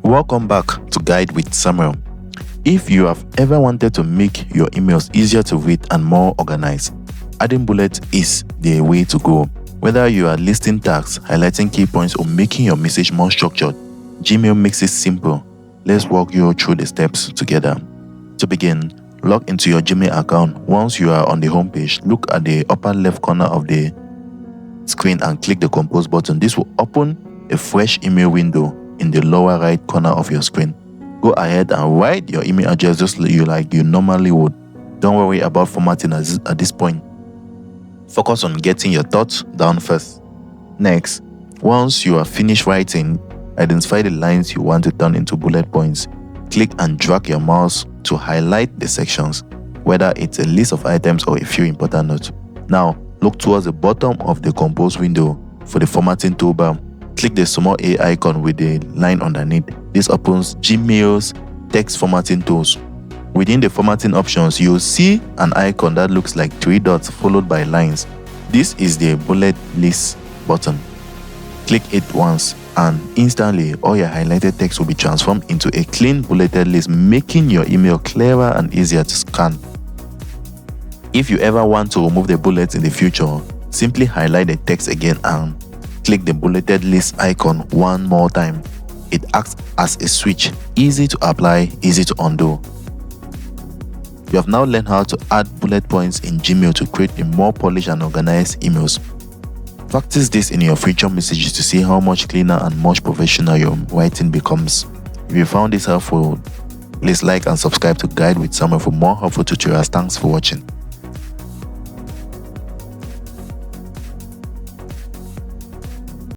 Welcome back to Guide with Samuel. If you have ever wanted to make your emails easier to read and more organized, adding bullets is the way to go. Whether you are listing tags, highlighting key points, or making your message more structured, Gmail makes it simple. Let's walk you through the steps together. To begin, log into your Gmail account. Once you are on the home page, look at the upper left corner of the screen and click the Compose button. This will open a fresh email window in the lower right corner of your screen. Go ahead and write your email address just like you normally would. Don't worry about formatting at this point. Focus on getting your thoughts down first. Next, once you are finished writing, identify the lines you want to turn into bullet points. Click and drag your mouse to highlight the sections, whether it's a list of items or a few important notes. Now, look towards the bottom of the Compose window for the formatting toolbar. Click the small A icon with the line underneath. This opens Gmail's text formatting tools. Within the formatting options, you'll see an icon that looks like 3 dots followed by lines. This is the bullet list button. Click it once and instantly all your highlighted text will be transformed into a clean bulleted list, making your email clearer and easier to scan. If you ever want to remove the bullets in the future, simply highlight the text again and click the bulleted list icon one more time. It acts as a switch, easy to apply, easy to undo. You have now learned how to add bullet points in Gmail to create a more polished and organized emails. Practice this in your future messages to see how much cleaner and much professional your writing becomes. If you found this helpful, please like and subscribe to Guide with Samuel for more helpful tutorials. Thanks for watching.